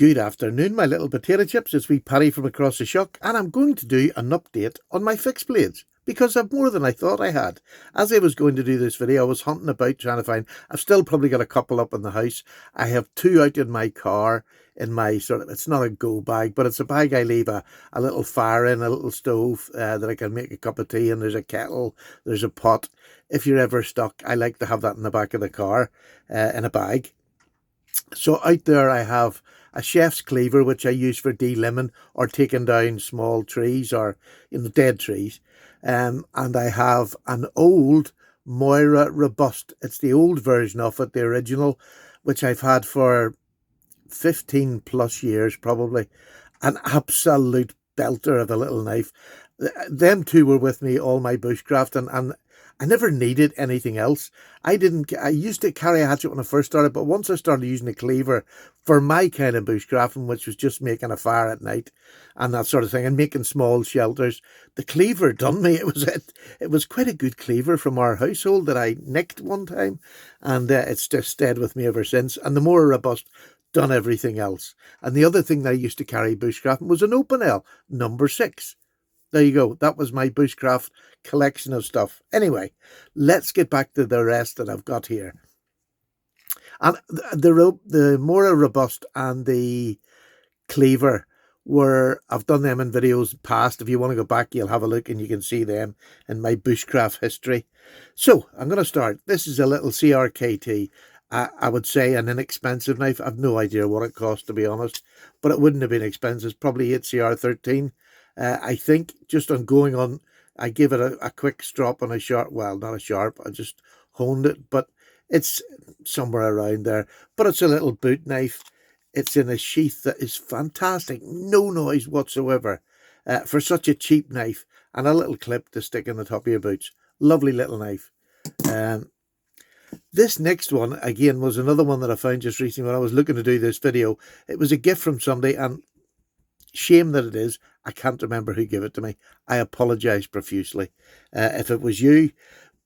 Good afternoon, my little potato chips. It's wee Paddy from across the shock, and I'm going to do an update on my fixed blades because I've more than I thought I had. As I was going to do this video, I was hunting about trying to find. I've still probably got a couple up in the house. I have two out in my car in my sort of, it's not a go bag, but it's a bag I leave a little fire in, a little stove that I can make a cup of tea in. There's a kettle, there's a pot. If you're ever stuck, I like to have that in the back of the car in a bag. So out there I have a chef's cleaver, which I use for delimbing or taking down small trees or dead trees. And I have an old Moira Robust. It's the old version of it, the original, which I've had for 15 plus years probably. An absolute belter of a little knife. Them two were with me all my bushcraft, and I never needed anything else. I used to carry a hatchet when I first started, but once I started using a cleaver for my kind of bushcrafting, which was just making a fire at night and that sort of thing, and making small shelters, the cleaver done me. It was quite a good cleaver from our household that I nicked one time, and it's just stayed with me ever since. And the more robust, done everything else. And the other thing that I used to carry bushcrafting was an open L, number 6. There you go. That was my bushcraft collection of stuff. Anyway, let's get back to the rest that I've got here. And the more robust and the cleaver I've done them in videos past. If you want to go back, you'll have a look and you can see them in my bushcraft history. So I'm going to start. This is a little CRKT. I would say an inexpensive knife. I've no idea what it cost, to be honest, but it wouldn't have been expensive. It's probably HCR13. I think just on going on, I gave it a quick strop on a sharp, well, not a sharp, I just honed it, but it's somewhere around there. But it's a little boot knife. It's in a sheath that is fantastic. No noise whatsoever for such a cheap knife, and a little clip to stick in the top of your boots. Lovely little knife. This next one, again, was another one that I found just recently when I was looking to do this video. It was a gift from somebody, and shame that it is, I can't remember who gave it to me. I apologise profusely if it was you,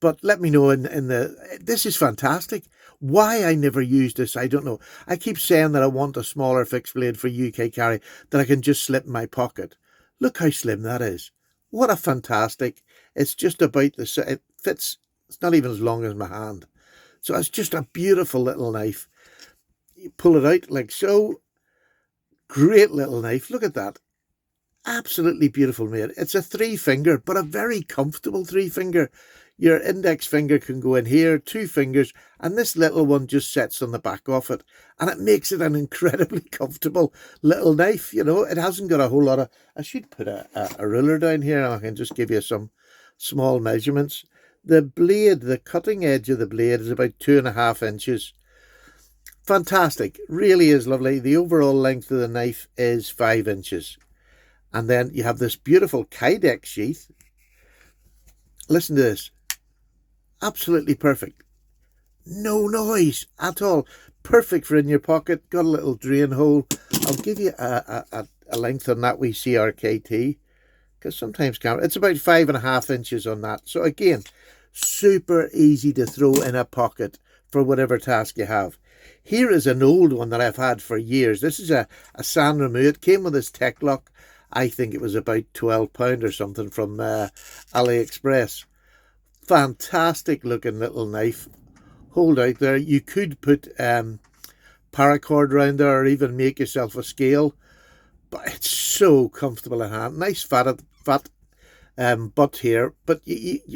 but let me know this is fantastic. Why I never used this, I don't know. I keep saying that I want a smaller fixed blade for UK carry that I can just slip in my pocket. Look how slim that is. What a fantastic, it's just about it fits, it's not even as long as my hand. So it's just a beautiful little knife. You pull it out like so. Great little knife. Look at that. Absolutely beautiful made. It's a 3-finger, but a very comfortable 3-finger. Your index finger can go in here, 2 fingers, and this little one just sets on the back of it. And it makes it an incredibly comfortable little knife. It hasn't got a whole lot of... I should put a ruler down here and I can just give you some small measurements. The blade, the cutting edge of the blade is about 2.5 inches. Fantastic. Really is lovely. The overall length of the knife is 5 inches. And then you have this beautiful Kydex sheath. Listen to this. Absolutely perfect. No noise at all. Perfect for in your pocket. Got a little drain hole. I'll give you a length on that wee CRKT. Because sometimes it's about 5.5 inches on that. So again, super easy to throw in a pocket for whatever task you have. Here is an old one that I've had for years. This is a San Remo. It came with this tech lock. I think it was about £12 or something from AliExpress. Fantastic looking little knife. Hold out there. You could put paracord around there or even make yourself a scale. But it's so comfortable in hand. Nice fat butt here. But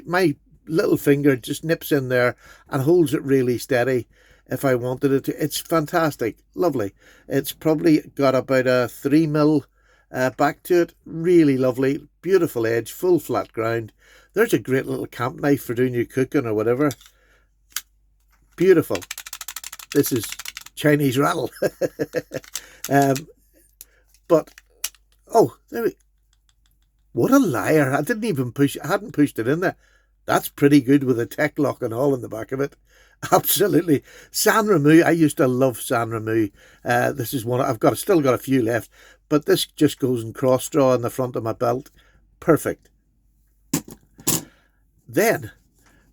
my little finger just nips in there and holds it really steady if I wanted it to. It's fantastic. Lovely. It's probably got about a 3mm back to it. Really lovely. Beautiful edge. Full flat ground. There's a great little camp knife for doing your cooking or whatever. Beautiful. This is Chinese rattle. But, oh, there we... What a liar. I hadn't pushed it in there. That's pretty good with a tech lock and all in the back of it. Absolutely. San Remo. I used to love San Remo. This is one I've still got a few left, but this just goes in cross straw in the front of my belt. Perfect. Then,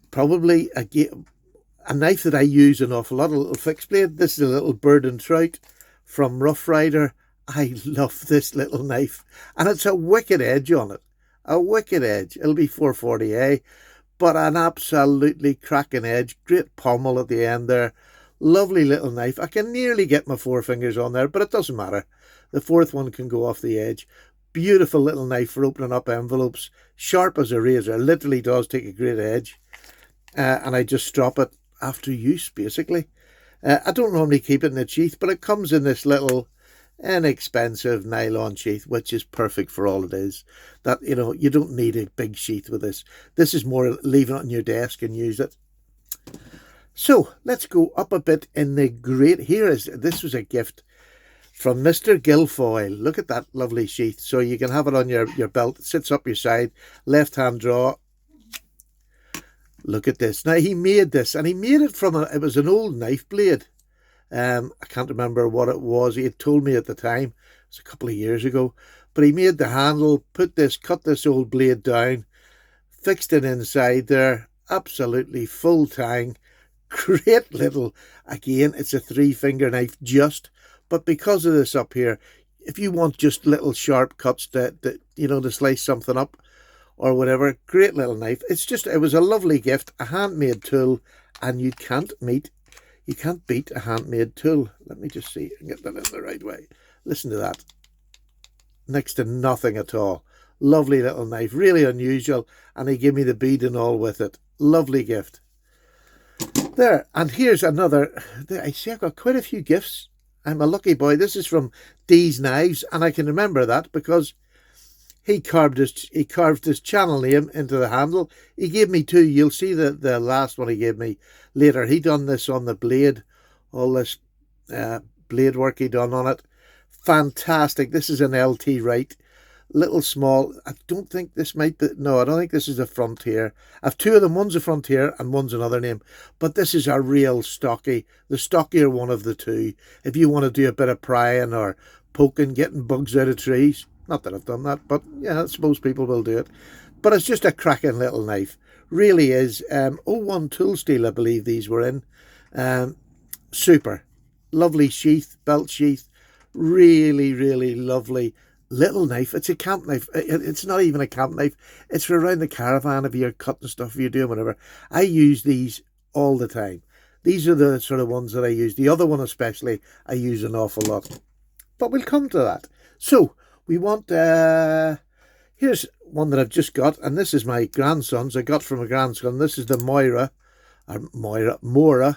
probably a knife that I use an awful lot, a little fixed blade. This is a little bird and trout. from Rough Rider. I love this little knife, and it's a wicked edge on it. A wicked edge. It'll be 440A, but an absolutely cracking edge. Great pommel at the end there. Lovely little knife. I can nearly get my 4 fingers on there, but it doesn't matter. The 4th one can go off the edge. Beautiful little knife for opening up envelopes. Sharp as a razor. Literally does take a great edge. And I just strop it after use, basically. I don't normally keep it in a sheath, but it comes in this little inexpensive nylon sheath, which is perfect for all it is. That, you know, you don't need a big sheath with this. This is more leave it on your desk and use it. So let's go up a bit in the grate. This was a gift from Mr. Guilfoyle. Look at that lovely sheath. So you can have it on your belt. It sits up your side, left hand draw. Look at this. Now he made this, and he made it from it was an old knife blade. I can't remember what it was. He had told me at the time. It was a couple of years ago. But he made the handle, cut this old blade down, fixed it inside there. Absolutely full tang. Great little, again, it's a 3-finger knife just. But because of this up here, if you want just little sharp cuts to slice something up or whatever, great little knife. It was a lovely gift, a handmade tool, and you can't beat a handmade tool. Let me just see if I can get that in the right way. Listen to that. Next to nothing at all. Lovely little knife, really unusual, and he gave me the bead and all with it. Lovely gift. There, and here's another. I see I've got quite a few gifts. I'm a lucky boy. This is from Dee's Knives, and I can remember that because he carved his channel name into the handle. He gave me 2. You'll see the last one he gave me later. He done this on the blade, all this blade work he done on it. Fantastic. This is an LT Wright. Little small. I don't think this might be. No, I don't think this is a Frontier. I have 2 of them. One's a Frontier and one's another name. But this is a real stocky. The stockier one of the 2. If you want to do a bit of prying or poking, getting bugs out of trees. Not that I've done that, but yeah, I suppose people will do it. But it's just a cracking little knife. Really is. 01 tool steel, I believe these were in. Super. Lovely sheath, belt sheath. Really, really lovely little knife. It's a camp knife. It's not even a camp knife. It's for around the caravan if you're cutting stuff, if you're doing whatever. I use these all the time. These are the sort of ones that I use. The other one especially, I use an awful lot. But we'll come to that. So, we want, here's one that I've just got, and this is my grandson's. I got from a grandson. This is the Mora Knief.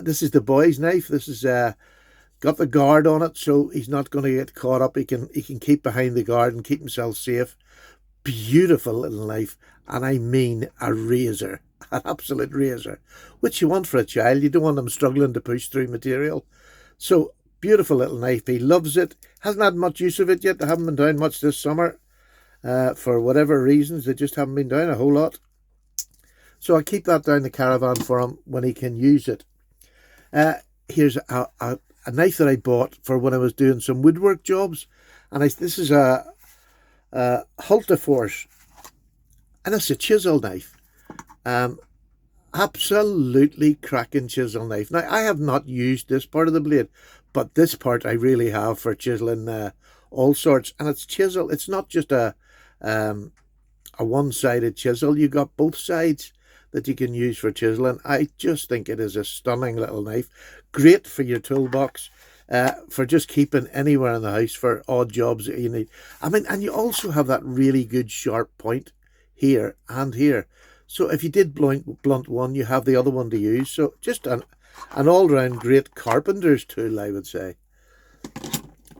This is the boy's knife. This is got the guard on it, so he's not going to get caught up. He can keep behind the guard and keep himself safe. Beautiful little knife, and I mean a razor, an absolute razor, which you want for a child. You don't want them struggling to push through material. So beautiful little knife. He loves it. Hasn't had much use of it yet. They haven't been down much this summer for whatever reasons. They just haven't been down a whole lot. So I keep that down the caravan for him when he can use it. Here's a knife that I bought for when I was doing some woodwork jobs. And this is a Hultaforce. And it's a chisel knife. Absolutely cracking chisel knife. Now, I have not used this part of the blade, but this part I really have for chiseling all sorts. And it's chisel. It's not just a one-sided chisel. You got both sides that you can use for chiseling. I just think it is a stunning little knife. Great for your toolbox, for just keeping anywhere in the house for odd jobs that you need. I mean, and you also have that really good sharp point here and here. So if you did blunt one, you have the other one to use. So just an all-round great carpenter's tool, I would say.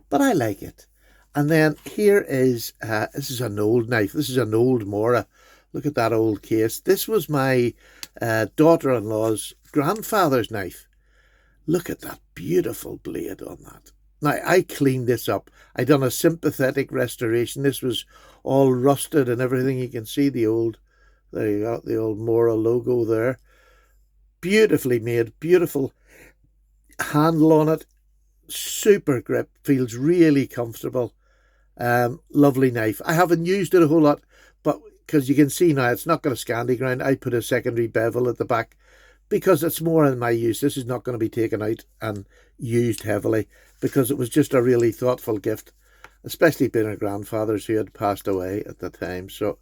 But I like it. And then here is, this is an old knife. This is an old Mora. Look at that old case. This was my daughter-in-law's grandfather's knife. Look at that beautiful blade on that. Now, I cleaned this up. I done a sympathetic restoration. This was all rusted and everything. You can see the old, there you go, the old Mora logo there. Beautifully made, beautiful handle on it. Super grip, feels really comfortable. Lovely knife. I haven't used it a whole lot, but because you can see now it's not got a Scandi grind. I put a secondary bevel at the back because it's more in my use. This is not going to be taken out and used heavily, because it was just a really thoughtful gift, especially being her grandfather's, who had passed away at the time. So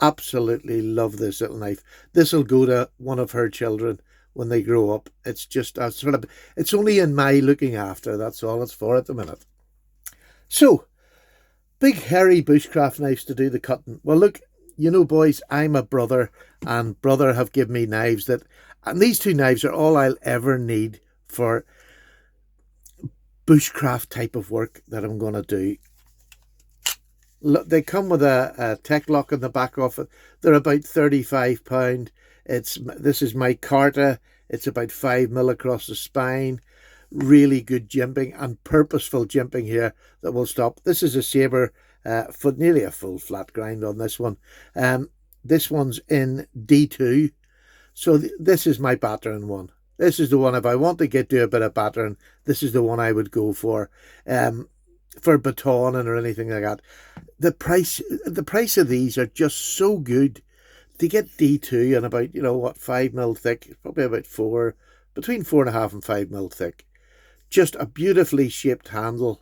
absolutely love this little knife. This will go to one of her children when they grow up. It's just a sort of, it's only in my looking after. That's all it's for at the minute. So, big hairy bushcraft knives to do the cutting. Well, look, you know, boys, I'm a brother, and brother have given me knives that, and these two knives are all I'll ever need for bushcraft type of work that I'm going to do. Look, they come with a tech lock on the back of it. They're about £35. This is my Carta. It's about 5mm across the spine. Really good jimping and purposeful jimping here that will stop. This is a sabre foot, nearly a full flat grind on this one. This one's in D2. So this is my battering one. This is the one, if I want to do a bit of battering, this is the one I would go for batoning or anything like that. The price of these are just so good. To get D2 and about, you know what, 5mm thick, probably about between 4.5 and 5mm thick. Just a beautifully shaped handle.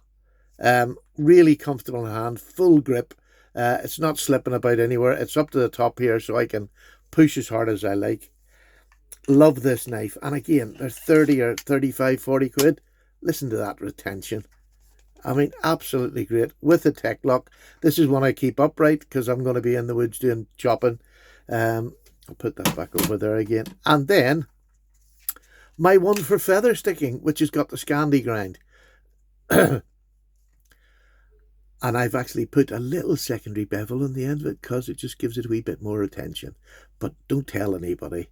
Really comfortable in hand, full grip. It's not slipping about anywhere. It's up to the top here, so I can push as hard as I like. Love this knife. And again, they're 30 or 35, 40 quid. Listen to that retention. I mean, absolutely great. With the tech lock. This is one I keep upright because I'm going to be in the woods doing chopping. I'll put that back over there again. And then my one for feather sticking, which has got the Scandi grind. And I've actually put a little secondary bevel on the end of it because it just gives it a wee bit more attention. But don't tell anybody.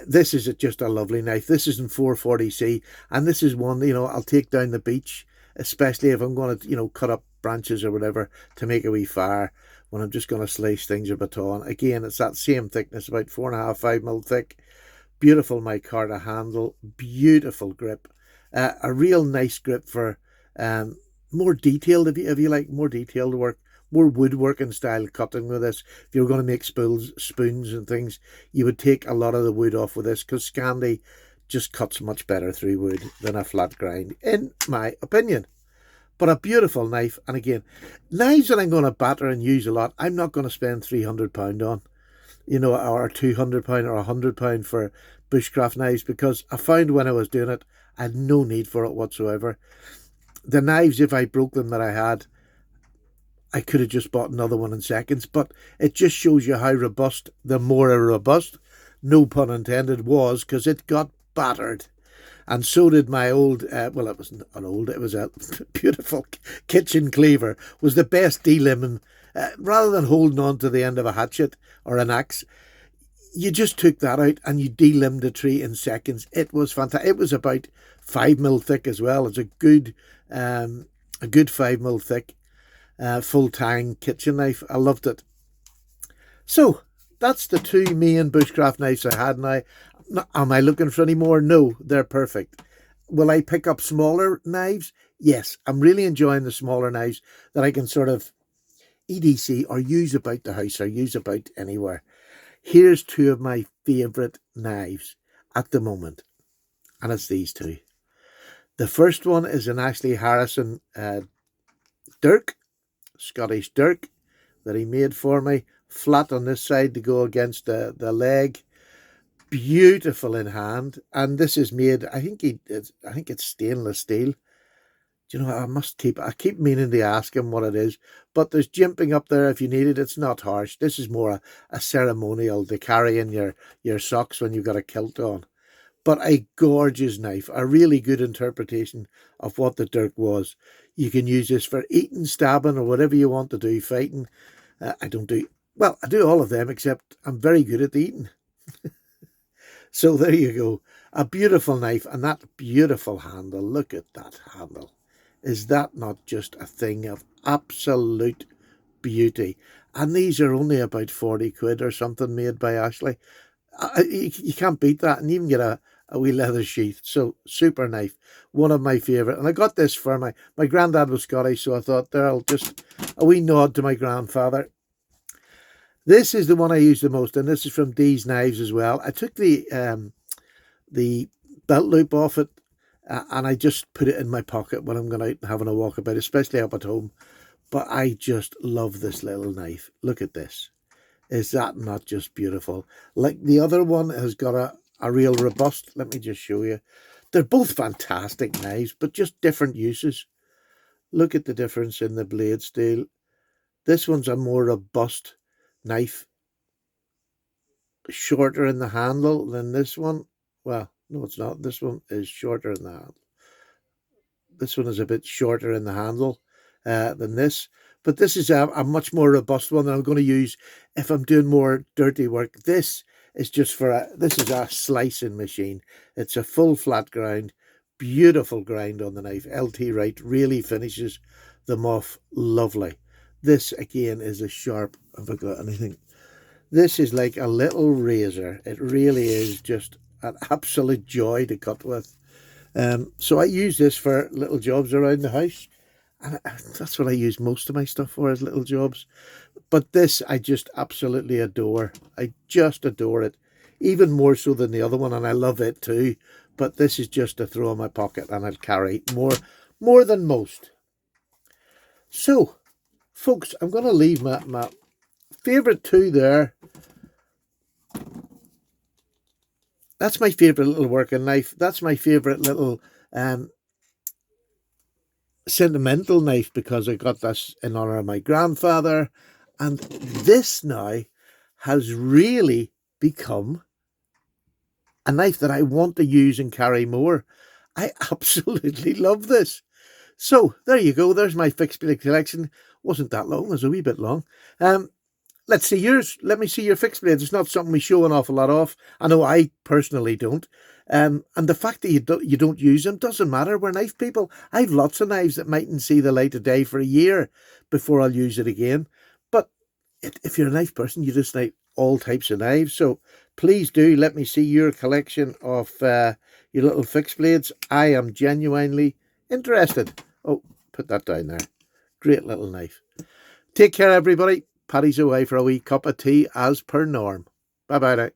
This is just a lovely knife. This is in 440C, and this is one, you know, I'll take down the beach, especially if I'm going to, you know, cut up branches or whatever to make a wee fire when I'm just going to slice things or baton. Again, it's that same thickness, about 4.5, 5mm thick. Beautiful micarta handle, beautiful grip. A real nice grip for more detailed, if you like more detailed work, more woodworking style cutting with this. If you're going to make spoons and things, you would take a lot of the wood off with this, because Scandi just cuts much better through wood than a flat grind, in my opinion. But a beautiful knife. And again, knives that I'm going to batter and use a lot, I'm not going to spend £300 on, you know, or £200 or £100 for bushcraft knives, because I found when I was doing it, I had no need for it whatsoever. The knives, if I broke them that I had, I could have just bought another one in seconds. But it just shows you how robust the more robust, no pun intended, was, because it got battered. And so did my old, well, it wasn't an old, it was a beautiful kitchen cleaver, was the best delimbing. Rather than holding on to the end of a hatchet or an axe, you just took that out and you delimbed a tree in seconds. It was fantastic. It was about 5mm thick as well. It's a good 5mm thick, full tang kitchen knife. I loved it. So that's the two main bushcraft knives I had now. Am I looking for any more? No, they're perfect. Will I pick up smaller knives? Yes, I'm really enjoying the smaller knives that I can sort of EDC or use about the house or use about anywhere. Here's two of my favourite knives at the moment, and it's these two. The first one is an Ashley Harrison dirk, Scottish dirk, that he made for me, flat on this side to go against the leg. Beautiful in hand, and this is made, I think it's stainless steel. Do you know, I keep meaning to ask him what it is, but there's jimping up there if you need it. It's not harsh. This is more a ceremonial to carry in your socks when you've got a kilt on. But a gorgeous knife, a really good interpretation of what the dirk was. You can use this for eating, stabbing, or whatever you want to do, fighting. I do all of them, except I'm very good at the eating. So there you go. A beautiful knife, and that beautiful handle. Look at that handle. Is that not just a thing of absolute beauty? And these are only about 40 quid or something, made by Ashley. You can't beat that, and even get a wee leather sheath. So super knife, one of my favourite. And I got this for my granddad was Scottish, so I thought there'll just a wee nod to my grandfather. This is the one I use the most, and this is from Dee's Knives as well. I took the belt loop off it and I just put it in my pocket when I'm going out and having a walk about, especially up at home. But I just love this little knife. Look at this. Is that not just beautiful? Like the other one has got a real robust. Let me just show you. They're both fantastic knives, but just different uses. Look at the difference in the blade steel. This one's a more robust knife, shorter in the handle than this one. Well, no, it's not. This one is shorter in the handle. This one is a bit shorter in the handle than this. But this is a much more robust one that I'm going to use if I'm doing more dirty work. This is just for this is a slicing machine. It's a full flat grind, beautiful grind on the knife. LT Wright really finishes them off lovely. This again is a sharp, have I got anything? This is like a little razor. It really is just an absolute joy to cut with. So I use this for little jobs around the house. And that's what I use most of my stuff for, is little jobs. But this I just absolutely adore. I just adore it. Even more so than the other one, and I love it too. But this is just to throw in my pocket, and I'll carry more than most. So, folks, I'm going to leave my favourite two there. That's my favourite little working knife. That's my favourite little sentimental knife, because I got this in honour of my grandfather. And this now has really become a knife that I want to use and carry more. I absolutely love this. So there you go. There's my fixed blade collection. Wasn't that long. It was a wee bit long. Let's see yours. Let me see your fixed blades. It's not something we show an awful lot of. I know I personally don't. And the fact that you don't use them doesn't matter. We're knife people. I've lots of knives that mightn't see the light of day for a year before I'll use it again. But if you're a knife person, you just like all types of knives. So please do let me see your collection of your little fixed blades. I am genuinely interested. Oh, put that down there. Great little knife. Take care, everybody. Paddy's away for a wee cup of tea as per norm. Bye-bye now.